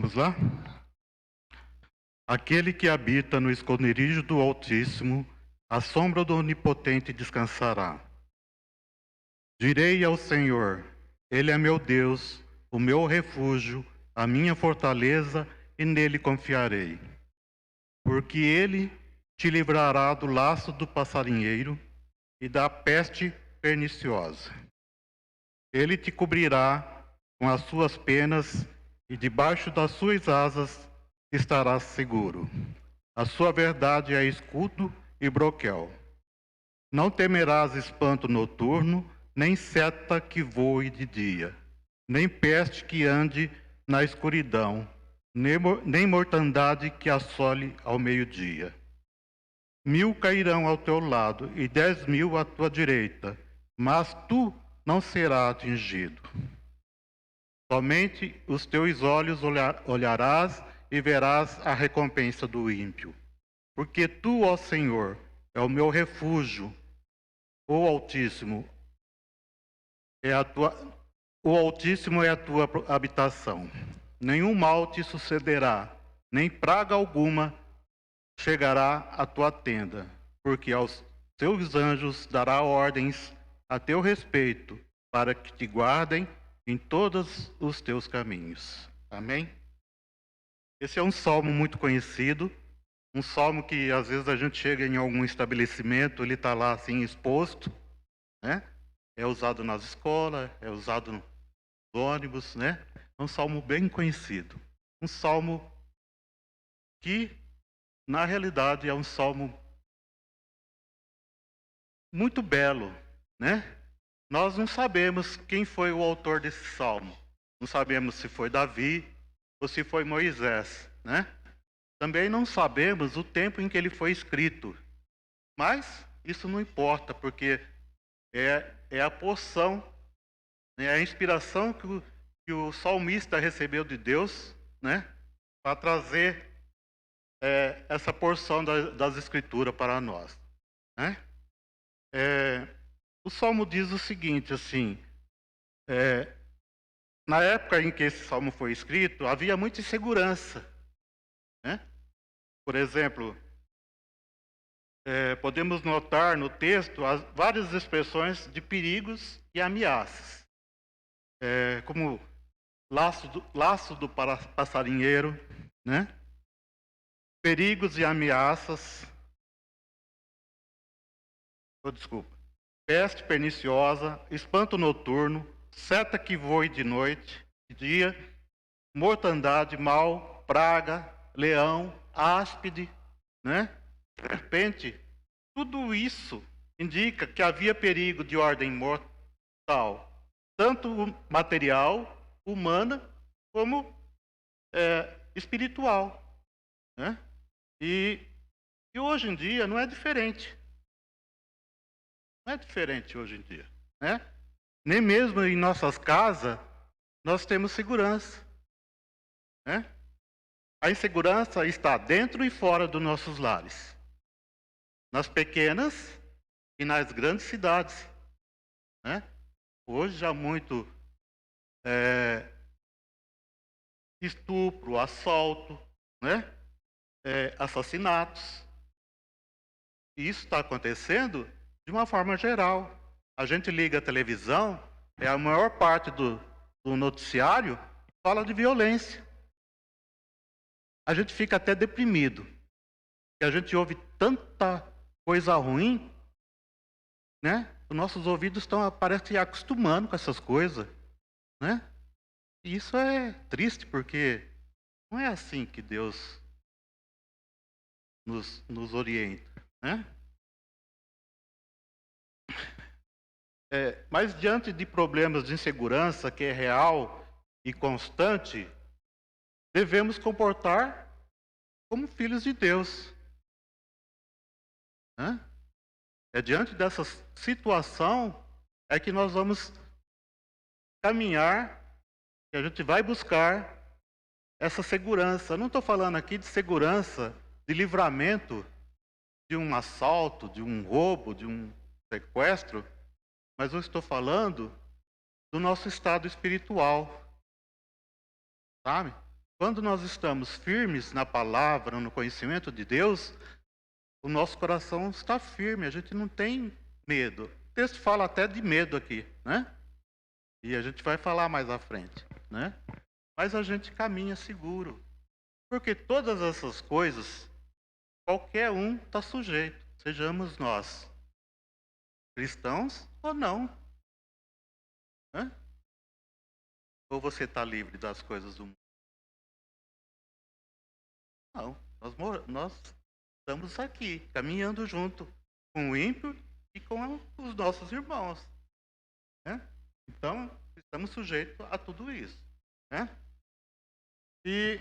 Vamos lá? Aquele que habita no esconderijo do Altíssimo, à sombra do Onipotente descansará. Direi ao Senhor, Ele é meu Deus, o meu refúgio, a minha fortaleza, e nele confiarei. Porque Ele te livrará do laço do passarinheiro e da peste perniciosa. Ele te cobrirá com as suas penas e debaixo das suas asas estarás seguro. A sua verdade é escudo e broquel. Não temerás espanto noturno, nem seta que voe de dia, nem peste que ande na escuridão, nem mortandade que assole ao meio-dia. 1000 cairão ao teu lado e 10.000 à tua direita, mas tu não serás atingido. Somente os teus olhos olharás e verás a recompensa do ímpio. Porque tu, ó Senhor, é o meu refúgio, o Altíssimo o Altíssimo é a tua habitação. Nenhum mal te sucederá, nem praga alguma chegará à tua tenda, porque aos teus anjos dará ordens a teu respeito, para que te guardem em todos os teus caminhos. Amém? Esse é um salmo muito conhecido, um salmo que às vezes a gente chega em algum estabelecimento, ele está lá assim exposto, né? É usado nas escolas, é usado no ônibus, né? É um salmo bem conhecido. Um salmo que, na realidade, é um salmo muito belo, né? Nós não sabemos quem foi o autor desse salmo. Não sabemos se foi Davi ou se foi Moisés, né? Também não sabemos o tempo em que ele foi escrito. Mas isso não importa, porque é a porção, né, a inspiração que o salmista recebeu de Deus, né? Para trazer essa porção das Escrituras para nós, né? O Salmo diz o seguinte, assim, na época em que esse Salmo foi escrito, havia muita insegurança, né? Por exemplo, podemos notar no texto várias expressões de perigos e ameaças, como laço do passarinheiro, né? Perigos e ameaças, desculpa, peste perniciosa, espanto noturno, seta que voe de noite, de dia, mortandade, mal, praga, leão, áspide, né? Serpente. Tudo isso indica que havia perigo de ordem mortal, tanto material, humana, como espiritual, né? E hoje em dia não é diferente. Não é diferente hoje em dia, né? Nem mesmo em nossas casas nós temos segurança, né? A insegurança está dentro e fora dos nossos lares, nas pequenas e nas grandes cidades, né? Hoje há muito estupro, assalto, né? Assassinatos. E isso está acontecendo de uma forma geral. A gente liga a televisão, a maior parte do noticiário fala de violência. A gente fica até deprimido, porque a gente ouve tanta coisa ruim, né? Os nossos ouvidos estão, parece, acostumando com essas coisas, né? E isso é triste, porque não é assim que Deus nos orienta, né? Mas diante de problemas de insegurança, que é real e constante, devemos comportar como filhos de Deus, né? Diante dessa situação é que nós vamos caminhar, que a gente vai buscar essa segurança. Eu não estou falando aqui de segurança, de livramento de um assalto, de um roubo, de um sequestro, mas eu estou falando do nosso estado espiritual, sabe? quando nós estamos firmes na palavra, no conhecimento de Deus, o nosso coração está firme, a gente não tem medo. O texto fala até de medo aqui, né? E a gente vai falar mais à frente, né? Mas a gente caminha seguro. Porque todas essas coisas, qualquer um está sujeito, sejamos nós cristãos ou não. Né? Ou você está livre das coisas do mundo? Não, nós estamos aqui, caminhando junto com o ímpio e com os nossos irmãos. Né? Então, estamos sujeitos a tudo isso. Né? E,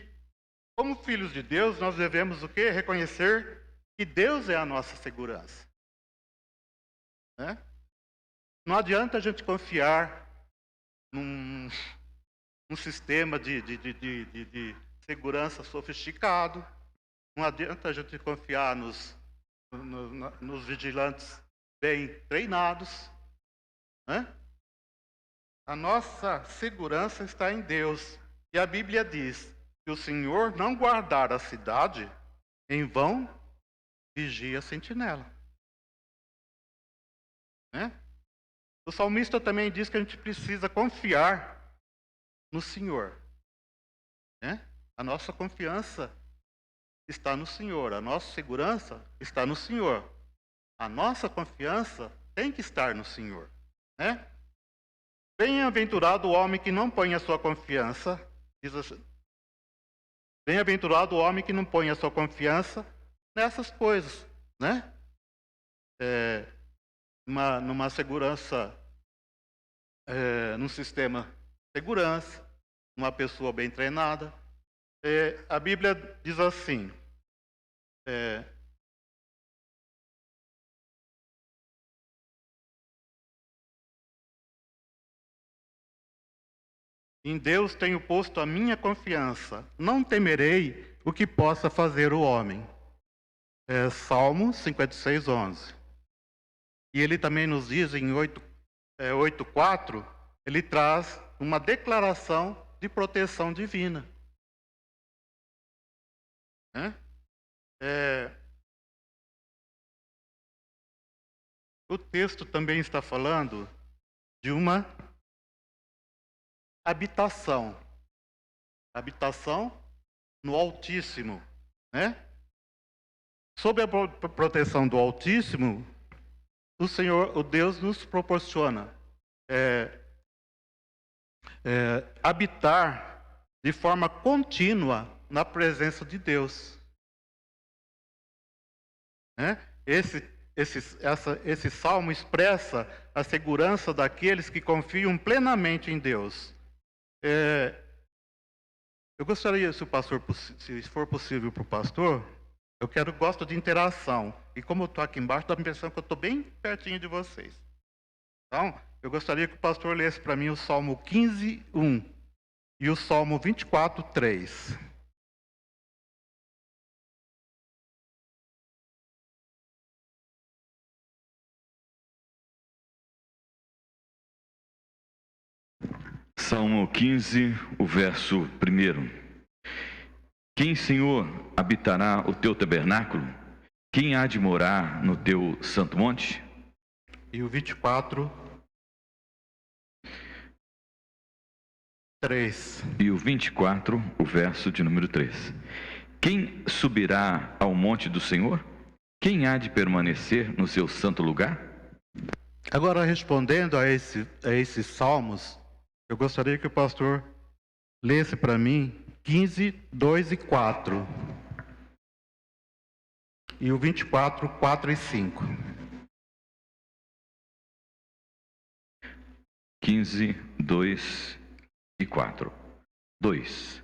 como filhos de Deus, nós devemos o quê? Reconhecer que Deus é a nossa segurança. Né? Não adianta a gente confiar num sistema de segurança sofisticado. Não adianta a gente confiar nos vigilantes bem treinados. Né? A nossa segurança está em Deus. E a Bíblia diz que o Senhor não guardar a cidade, em vão vigia a sentinela. Né? O salmista também diz que a gente precisa confiar no Senhor. Né? A nossa confiança está no Senhor, a nossa segurança está no Senhor. A nossa confiança tem que estar no Senhor. Né? Bem-aventurado o homem que não põe a sua confiança, diz assim, bem-aventurado o homem que não põe a sua confiança nessas coisas, né? Numa segurança, num sistema de segurança, uma pessoa bem treinada. A Bíblia diz assim, em Deus tenho posto a minha confiança, não temerei o que possa fazer o homem. Salmo 56, 11. E ele também nos diz em 8:4, ele traz uma declaração de proteção divina. O texto também está falando de uma habitação no Altíssimo, né? Sob a proteção do Altíssimo, o Senhor, o Deus, nos proporciona habitar de forma contínua na presença de Deus. Né? Esse salmo expressa a segurança daqueles que confiam plenamente em Deus. Eu gostaria, se for possível para o pastor, gosto de interação. E como eu estou aqui embaixo, dá a impressão que eu estou bem pertinho de vocês. Então, eu gostaria que o pastor lesse para mim o Salmo 15, 1 e o Salmo 24, 3. Salmo 15, o verso 1. Quem, Senhor, habitará o teu tabernáculo? Quem há de morar no teu santo monte? E o 24, 3. E o 24, o verso de número 3. Quem subirá ao monte do Senhor? Quem há de permanecer no seu santo lugar? Agora, respondendo a esses salmos, eu gostaria que o pastor lesse para mim 15, 2 e 4. E o 24, 4 e 5. 15, 2 e 4. 2.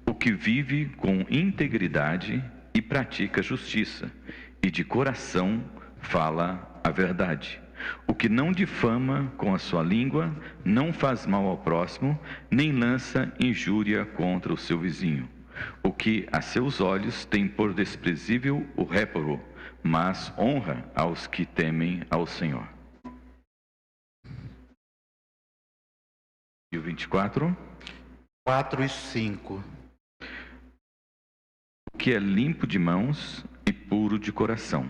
O que vive com integridade e pratica justiça, e de coração fala a verdade. O que não difama com a sua língua, não faz mal ao próximo, nem lança injúria contra o seu vizinho. O que a seus olhos tem por desprezível o réprobo, mas honra aos que temem ao Senhor. E o 24? 4 e 5. O que é limpo de mãos e puro de coração,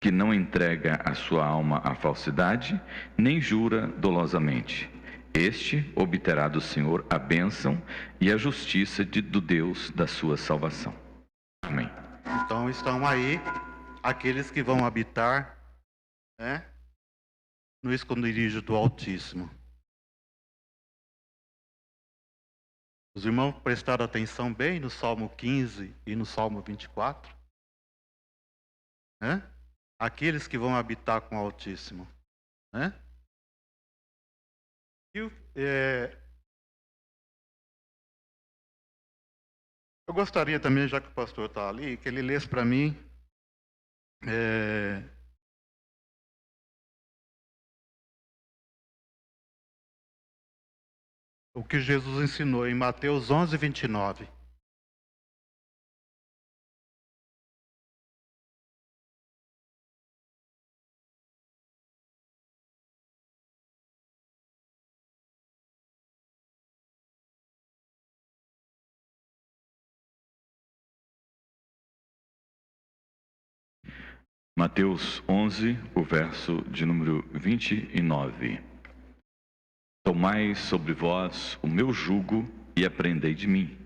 que não entrega a sua alma à falsidade, nem jura dolosamente. Este obterá do Senhor a bênção e a justiça do Deus da sua salvação. Amém. Então estão aí aqueles que vão habitar, né, no esconderijo do Altíssimo. Os irmãos prestaram atenção bem no Salmo 15 e no Salmo 24? Né? Aqueles que vão habitar com o Altíssimo. Né? Eu gostaria também, já que o pastor está ali, que ele lesse para mim o que Jesus ensinou em Mateus 11, 29. Mateus 11, o verso de número 29. Tomai sobre vós o meu jugo e aprendei de mim,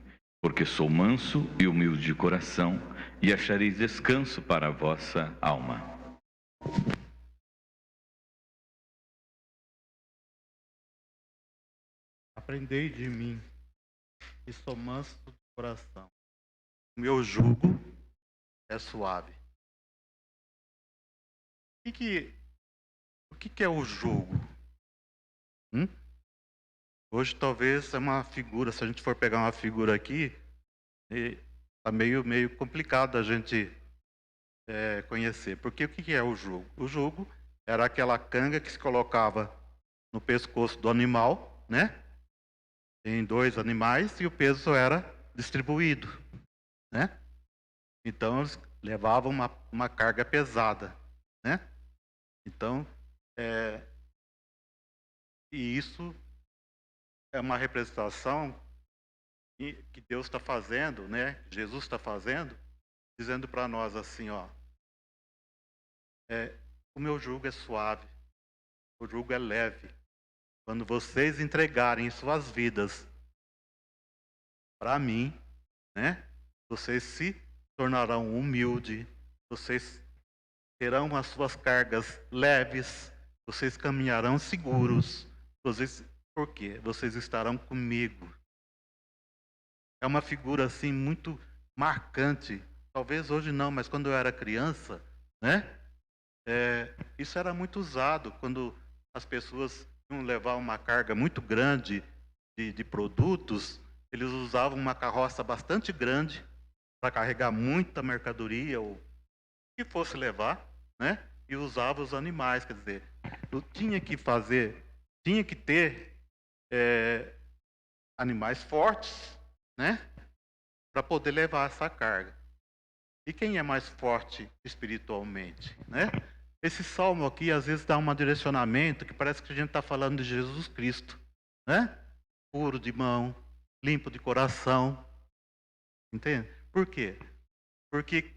porque sou manso e humilde de coração, e achareis descanso para a vossa alma. Aprendei de mim, que sou manso de coração. O meu jugo é suave. O que é o jugo? Hoje talvez é uma figura, se a gente for pegar uma figura aqui, está meio complicado a gente conhecer. Porque o que é o jugo? O jugo era aquela canga que se colocava no pescoço do animal, né? Em 2 animais, e o peso era distribuído, né? Então eles levavam uma carga pesada, né? Então, e isso é uma representação que Deus está fazendo, né? Jesus está fazendo, dizendo para nós assim, ó, o meu jugo é suave, o jugo é leve. Quando vocês entregarem suas vidas para mim, né? Vocês se tornarão humildes, vocês terão as suas cargas leves, vocês caminharão seguros. Por quê? Vocês estarão comigo. É uma figura assim muito marcante. Talvez hoje não, mas quando eu era criança, né? Isso era muito usado quando as pessoas iam levar uma carga muito grande de produtos. Eles usavam uma carroça bastante grande para carregar muita mercadoria ou o que fosse levar, né? E usava os animais, quer dizer, eu tinha que ter animais fortes, né? Para poder levar essa carga. E quem é mais forte espiritualmente, né? Esse salmo aqui às vezes dá um direcionamento que parece que a gente está falando de Jesus Cristo, né? Puro de mão, limpo de coração, entende? Por quê? Porque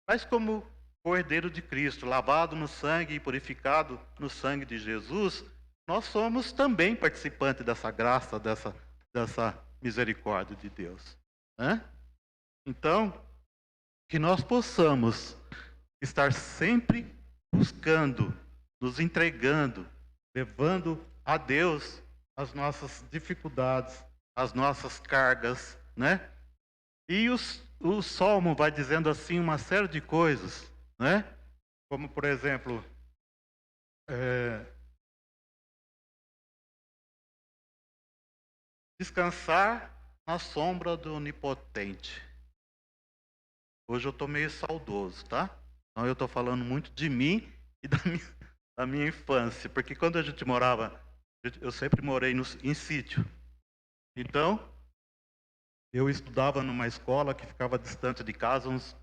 mas como Cordeiro de Cristo, lavado no sangue e purificado no sangue de Jesus, nós somos também participantes dessa graça, dessa misericórdia de Deus, né? Então, que nós possamos estar sempre buscando, nos entregando, levando a Deus as nossas dificuldades, as nossas cargas, né? E o Salmo vai dizendo assim uma série de coisas, né? Como, por exemplo, descansar na sombra do Onipotente. Hoje eu estou meio saudoso, tá? Então eu estou falando muito de mim e da minha infância. Porque quando a gente morava, eu sempre morei em sítio. Então, eu estudava numa escola que ficava distante de casa uns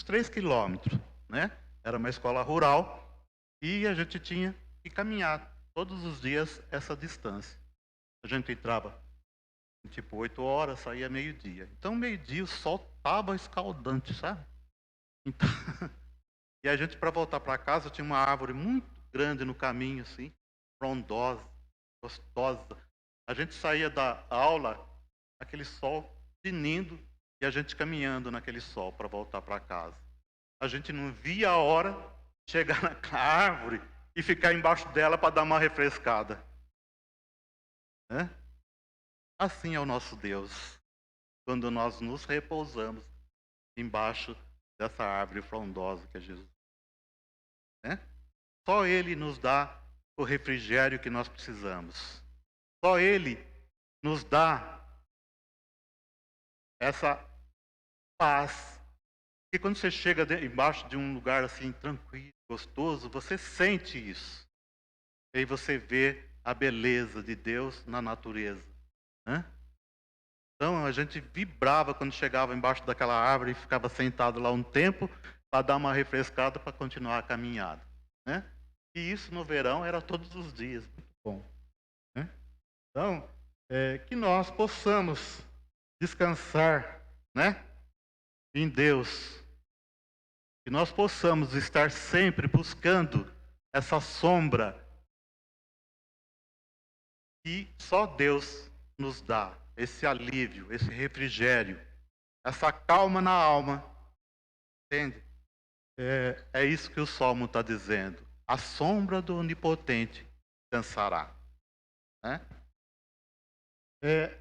3 quilômetros, né? Era uma escola rural e a gente tinha que caminhar todos os dias essa distância. A gente entrava tipo 8 horas, saía meio-dia. Então, meio-dia o sol estava escaldante, sabe? Então, e a gente, para voltar para casa, tinha uma árvore muito grande no caminho, assim, frondosa, gostosa. A gente saía da aula, aquele sol tinindo, e a gente caminhando naquele sol para voltar para casa. A gente não via a hora de chegar na árvore e ficar embaixo dela para dar uma refrescada. Né? Assim é o nosso Deus, quando nós nos repousamos embaixo dessa árvore frondosa que é Jesus. Né? Só Ele nos dá o refrigério que nós precisamos. Só Ele nos dá essa paz. Porque quando você chega embaixo de um lugar assim tranquilo, gostoso, você sente isso. E aí você vê a beleza de Deus na natureza. Né? Então a gente vibrava quando chegava embaixo daquela árvore e ficava sentado lá um tempo para dar uma refrescada para continuar a caminhada. Né? E isso no verão era todos os dias. Muito bom. Né? Então, que nós possamos descansar, né, em Deus. Que nós possamos estar sempre buscando essa sombra que só Deus nos dá. Esse alívio, esse refrigério, essa calma na alma. Entende? É isso que o Salmo está dizendo. A sombra do Onipotente descansará. Né?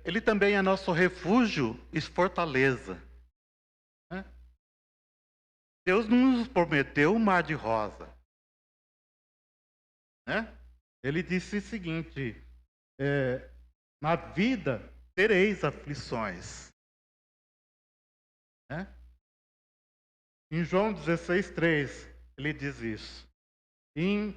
Ele também é nosso refúgio e fortaleza. Né? Deus não nos prometeu um mar de rosa. Né? Ele disse o seguinte: na vida tereis aflições. Né? Em João 16,3, ele diz isso. Em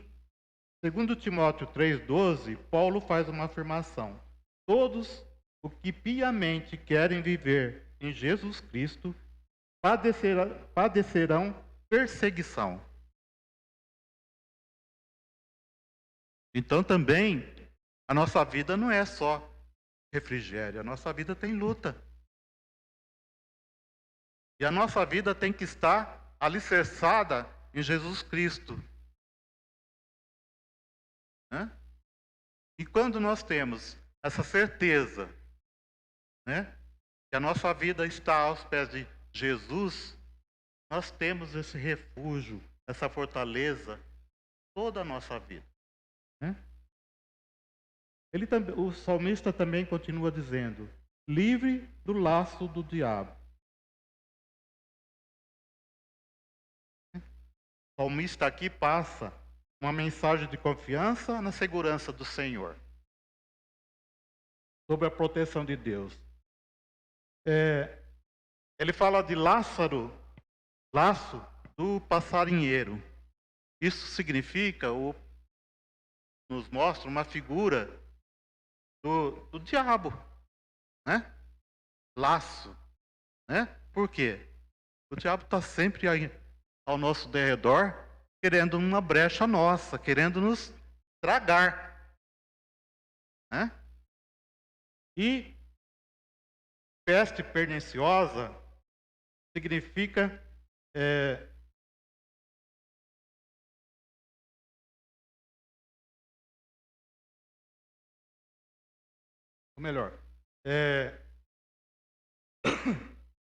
2 Timóteo 3,12, Paulo faz uma afirmação. Todos os que piamente querem viver em Jesus Cristo padecerão perseguição. Então também, a nossa vida não é só refrigério, a nossa vida tem luta. E a nossa vida tem que estar alicerçada em Jesus Cristo. Né? E quando nós temos essa certeza, né, que a nossa vida está aos pés de Jesus, nós temos esse refúgio, essa fortaleza, toda a nossa vida. Né? O salmista também continua dizendo: livre do laço do diabo. O salmista aqui passa uma mensagem de confiança na segurança do Senhor, sobre a proteção de Deus. Ele fala de laço do passarinheiro. Isso significa, nos mostra uma figura do diabo, né? Laço, né? Por quê? O diabo está sempre aí ao nosso derredor, querendo uma brecha nossa, querendo nos tragar, né? E peste perniciosa significa ou melhor,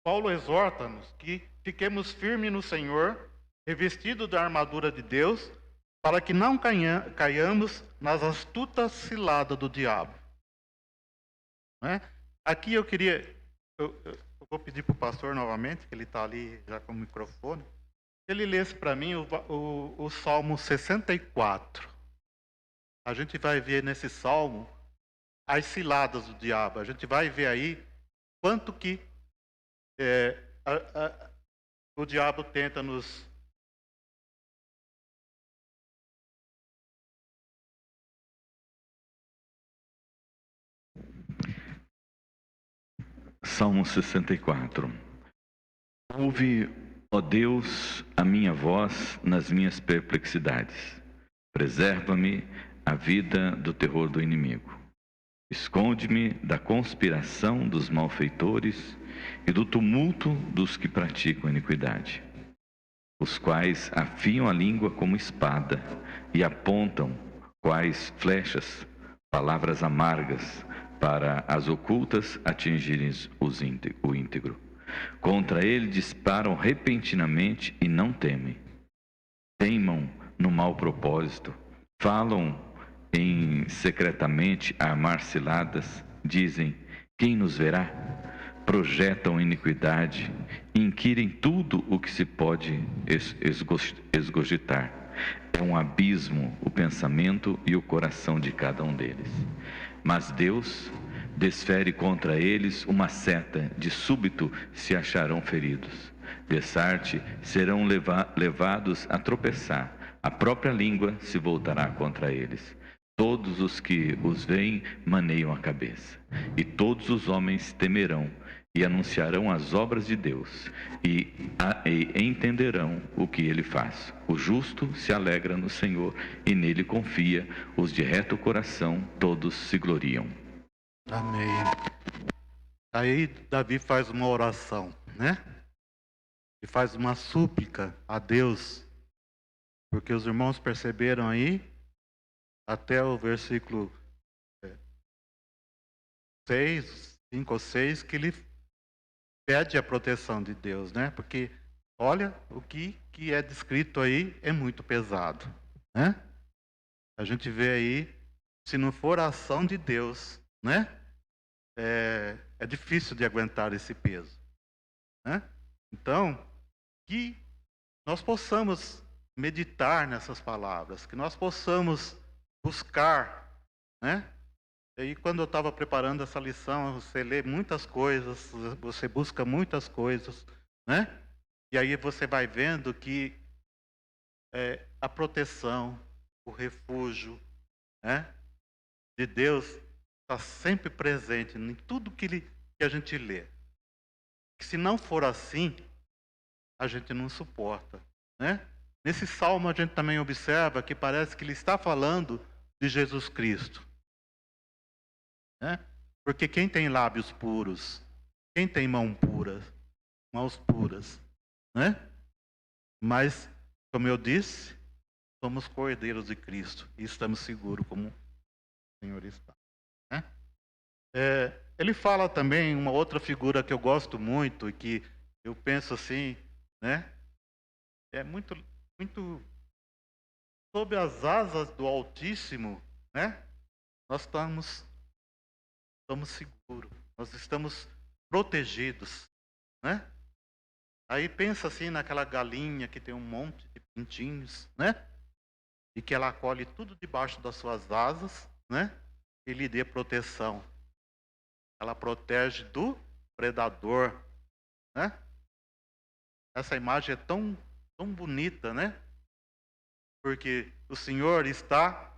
Paulo exorta-nos que fiquemos firmes no Senhor, revestidos da armadura de Deus, para que não caiamos nas astutas ciladas do diabo. Né? Aqui eu vou pedir para o pastor novamente, que ele está ali já com o microfone, que ele lesse para mim o Salmo 64. A gente vai ver nesse Salmo as ciladas do diabo. A gente vai ver aí quanto que o diabo tenta nos... Salmo 64. Ouve, ó Deus, a minha voz nas minhas perplexidades. Preserva-me a vida do terror do inimigo. Esconde-me da conspiração dos malfeitores e do tumulto dos que praticam iniquidade, os quais afiam a língua como espada e apontam, quais flechas, palavras amargas, para as ocultas atingirem o íntegro. Contra ele disparam repentinamente e não temem. Teimam no mau propósito, falam secretamente a armar ciladas, dizem: quem nos verá? Projetam iniquidade, inquirem tudo o que se pode esgogitar. É um abismo o pensamento e o coração de cada um deles. Mas Deus desfere contra eles uma seta, de súbito se acharão feridos. Dessarte serão levados a tropeçar, a própria língua se voltará contra eles. Todos os que os veem maneiam a cabeça, e todos os homens temerão e anunciarão as obras de Deus, e entenderão o que ele faz. O justo se alegra no Senhor e nele confia, os de reto coração todos se gloriam. Amém. Aí Davi faz uma oração, né? E faz uma súplica a Deus, porque os irmãos perceberam aí, até o versículo 5 ou 6, que ele pede a proteção de Deus, né? Porque olha, o que é descrito aí é muito pesado, né? A gente vê aí, se não for a ação de Deus, né? É difícil de aguentar esse peso, né? Então, que nós possamos meditar nessas palavras, que nós possamos buscar, né? E aí, quando eu estava preparando essa lição, você lê muitas coisas, você busca muitas coisas, né? E aí você vai vendo que a proteção, o refúgio, né, de Deus está sempre presente em tudo que a gente lê. Que se não for assim, a gente não suporta, né? Nesse salmo a gente também observa que parece que ele está falando de Jesus Cristo, né? Porque quem tem lábios puros, quem tem mãos puras, né? Mas, como eu disse, somos cordeiros de Cristo e estamos seguros como o Senhor está, né? Ele fala também uma outra figura que eu gosto muito e que eu penso assim, né? É muito, muito sob as asas do Altíssimo, né? Nós estamos seguros, nós estamos protegidos, né? Aí pensa assim naquela galinha que tem um monte de pintinhos, né? E que ela acolhe tudo debaixo das suas asas, né? E lhe dê proteção. Ela protege do predador, né? Essa imagem é tão bonita, né? Porque o Senhor está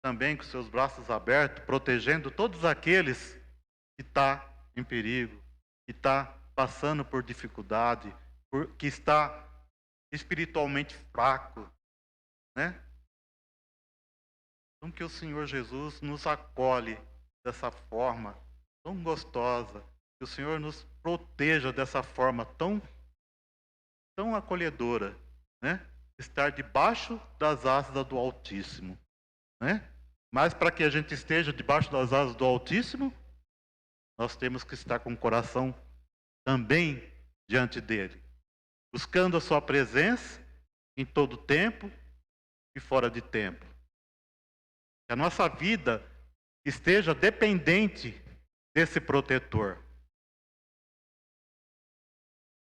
também com seus braços abertos, protegendo todos aqueles que estão em perigo, que está passando por dificuldade, que está espiritualmente fraco, né? Então que o Senhor Jesus nos acolhe dessa forma tão gostosa, que o Senhor nos proteja dessa forma tão acolhedora, né? Estar debaixo das asas do Altíssimo, né? Mas para que a gente esteja debaixo das asas do Altíssimo, nós temos que estar com o coração também diante dele, buscando a sua presença em todo tempo e fora de tempo. Que a nossa vida esteja dependente desse protetor.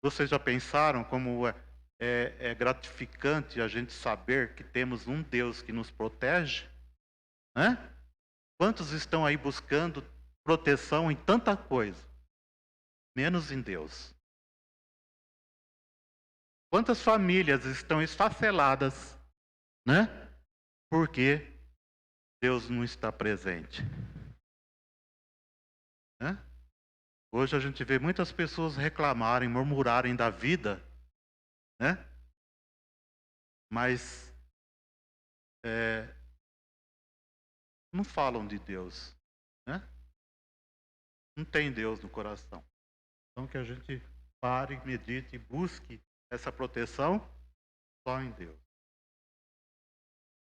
Vocês já pensaram como é gratificante a gente saber que temos um Deus que nos protege? Né? Quantos estão aí buscando proteção em tanta coisa, menos em Deus? Quantas famílias estão esfaceladas, né? Porque Deus não está presente, né? Hoje a gente vê muitas pessoas reclamarem, murmurarem da vida, né? Mas não falam de Deus. né? Não tem Deus no coração. Então que a gente pare, medite e busque essa proteção só em Deus.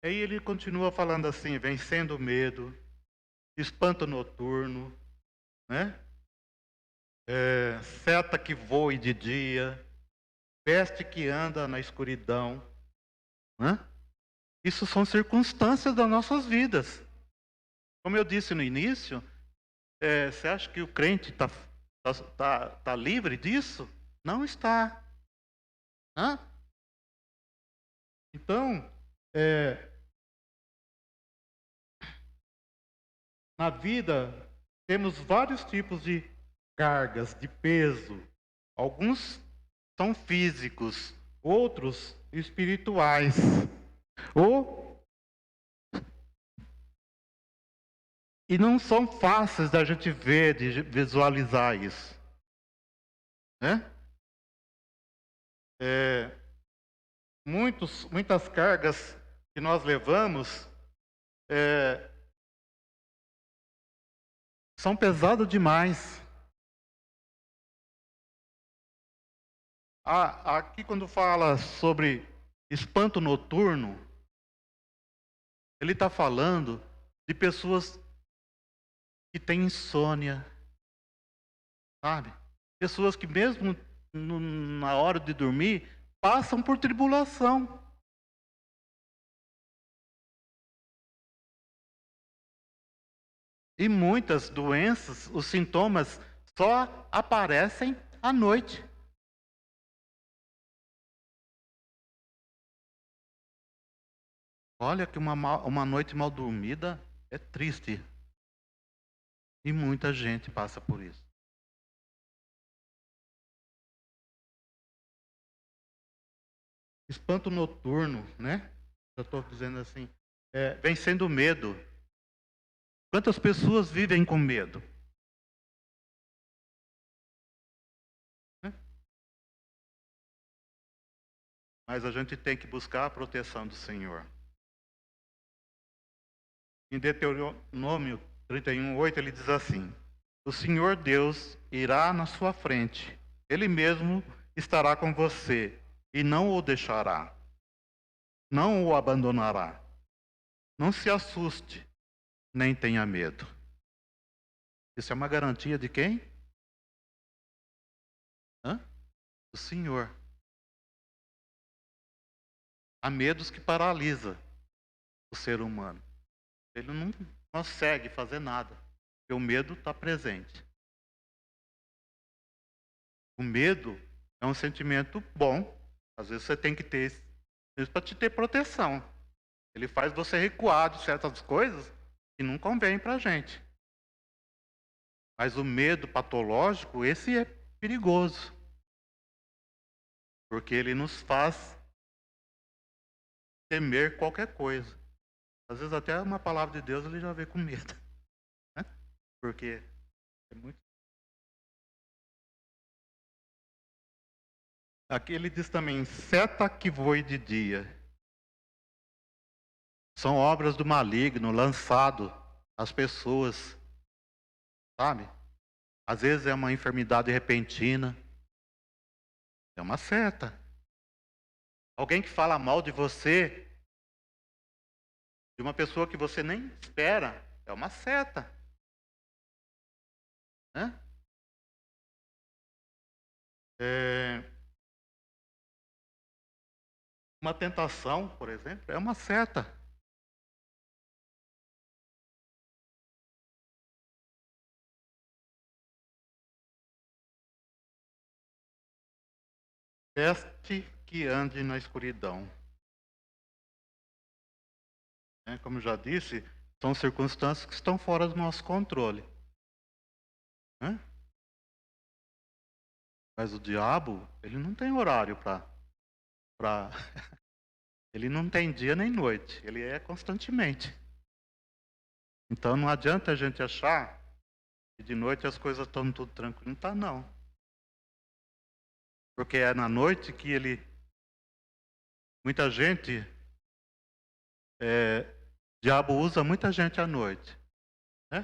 Aí ele continua falando assim, vencendo o medo, espanto noturno, né? Seta que voe de dia, peste que anda na escuridão, né? Isso são circunstâncias das nossas vidas. Como eu disse no início, você acha que o crente tá livre disso? Não está. Hã? Então, na vida, temos vários tipos de cargas, de peso. Alguns são físicos, outros espirituais. E não são fáceis da gente ver, de visualizar isso, né? Muitas cargas que nós levamos são pesadas demais. Aqui quando fala sobre espanto noturno, ele está falando de pessoas que têm insônia, sabe? Pessoas que mesmo na hora de dormir passam por tribulação. E muitas doenças, os sintomas só aparecem à noite. Olha que uma noite mal dormida é triste. E muita gente passa por isso. Espanto noturno, né? Eu estou dizendo assim, vencendo o medo. Quantas pessoas vivem com medo? Né? Mas a gente tem que buscar a proteção do Senhor. Em Deuteronômio 31:8 ele diz assim: o Senhor Deus irá na sua frente, Ele mesmo estará com você e não o deixará, não o abandonará. Não se assuste, nem tenha medo. Isso é uma garantia de quem? Do Senhor. Há medos que paralisam o ser humano. Ele não consegue fazer nada, porque o medo está presente. O medo é um sentimento bom. Às vezes você tem que ter isso para te ter proteção. Ele faz você recuar de certas coisas que não convém para a gente. Mas o medo patológico, esse é perigoso. Porque ele nos faz temer qualquer coisa. Às vezes até uma palavra de Deus ele já vê com medo. Né? Porque é muito... Aqui ele diz também, seta que voe de dia. São obras do maligno lançado às pessoas. Sabe? Às vezes é uma enfermidade repentina. É uma seta. Alguém que fala mal de você, de uma pessoa que você nem espera, é uma seta. Né? Uma tentação, por exemplo, é uma seta. Peste que ande na escuridão. Como eu já disse, são circunstâncias que estão fora do nosso controle. Né? Mas o diabo, ele não tem horário para... Ele não tem dia nem noite, ele é constantemente. Então não adianta a gente achar que de noite as coisas estão tudo tranquilo. Não está, não. Porque é na noite que ele... Muita gente... O diabo usa muita gente à noite. Né?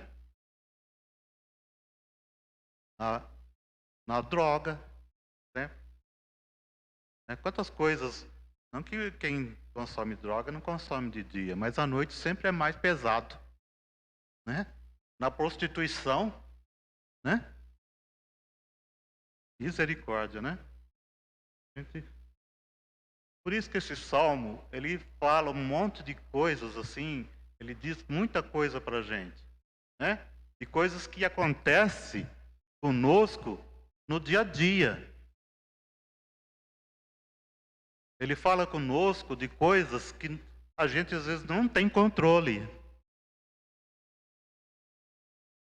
na, na droga, né? Quantas coisas, não que quem consome droga não consome de dia, mas à noite sempre é mais pesado, né? Na prostituição, né? Misericórdia, né? Por isso que esse salmo, ele fala um monte de coisas assim, ele diz muita coisa pra gente, né? De coisas que acontecem conosco no dia a dia. Ele fala conosco de coisas que a gente às vezes não tem controle.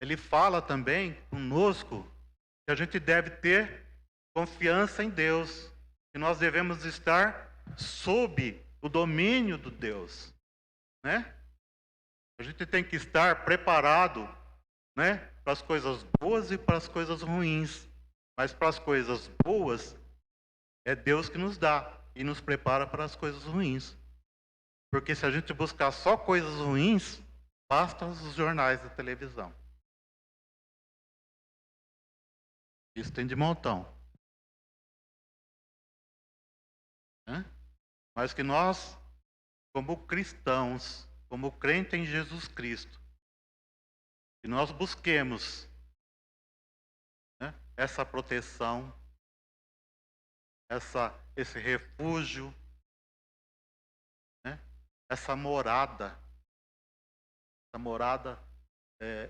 Ele fala também conosco que a gente deve ter confiança em Deus, que nós devemos estar sob o domínio de Deus, né? A gente tem que estar preparado, né, para as coisas boas e para as coisas ruins. Mas para as coisas boas é Deus que nos dá e nos prepara para as coisas ruins. Porque se a gente buscar só coisas ruins, basta os jornais da televisão. Isso tem de montão. Né? Mas que nós, como cristãos, como crente em Jesus Cristo, que nós busquemos, né, essa proteção, esse refúgio, né, essa morada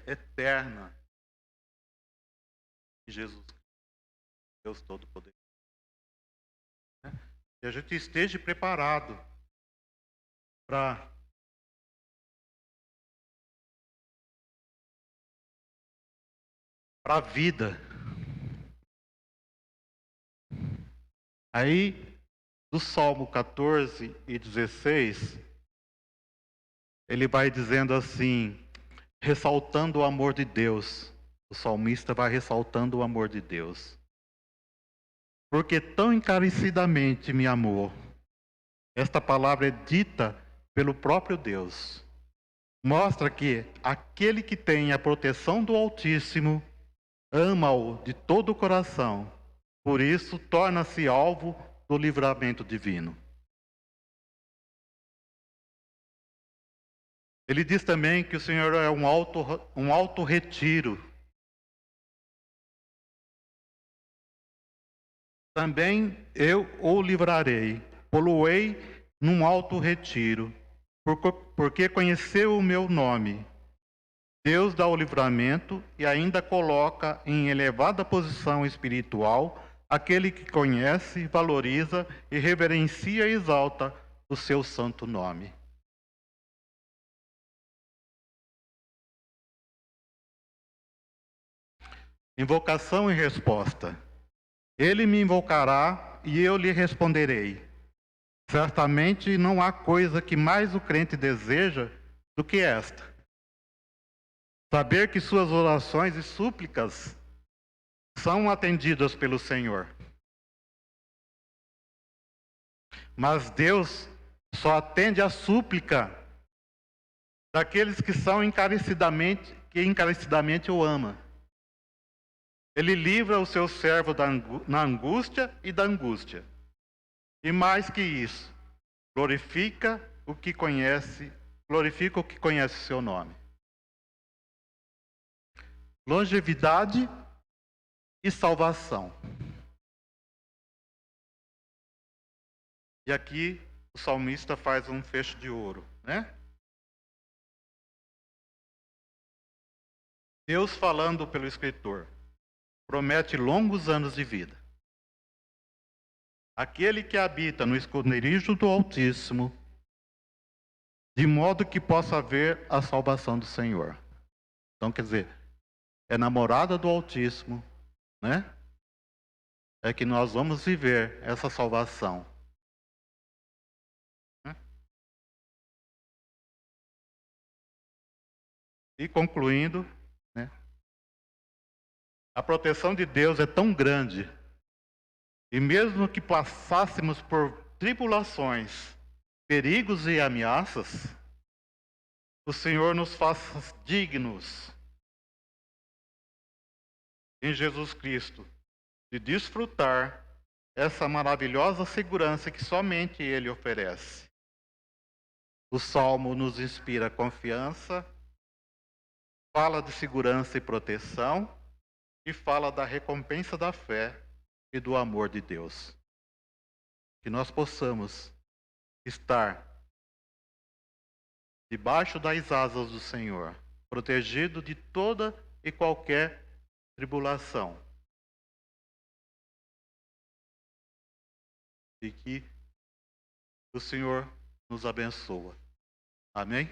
eterna de Jesus, Deus Todo-Poderoso. Né? E a gente esteja preparado para a vida. Aí, do Salmo 14 e 16, ele vai dizendo assim, ressaltando o amor de Deus. O salmista vai ressaltando o amor de Deus. Porque tão encarecidamente me amou. Esta palavra é dita pelo próprio Deus. Mostra que aquele que tem a proteção do Altíssimo ama-o de todo o coração. Por isso, torna-se alvo do livramento divino. Ele diz também que o Senhor é um alto retiro. Também eu o livrarei, poloei num alto retiro, porque conheceu o meu nome. Deus dá o livramento e ainda coloca em elevada posição espiritual aquele que conhece, valoriza e reverencia e exalta o seu santo nome. Invocação e resposta. Ele me invocará e eu lhe responderei. Certamente não há coisa que mais o crente deseja do que esta. Saber que suas orações e súplicas são atendidas pelo Senhor. Mas Deus só atende a súplica daqueles que encarecidamente o ama. Ele livra o seu servo na angústia e da angústia. E mais que isso, glorifica o que conhece o seu nome. Longevidade e salvação. E aqui o salmista faz um fecho de ouro, né? Deus falando pelo escritor, promete longos anos de vida. Aquele que habita no esconderijo do Altíssimo, de modo que possa ver a salvação do Senhor. Então, quer dizer, é namorada do Altíssimo, né? É que nós vamos viver essa salvação. E concluindo, né? A proteção de Deus é tão grande, e mesmo que passássemos por tribulações, perigos e ameaças, o Senhor nos faça dignos em Jesus Cristo, de desfrutar essa maravilhosa segurança que somente Ele oferece. O Salmo nos inspira confiança, fala de segurança e proteção e fala da recompensa da fé e do amor de Deus. Que nós possamos estar debaixo das asas do Senhor, protegido de toda e qualquer tribulação. E que o Senhor nos abençoa. Amém?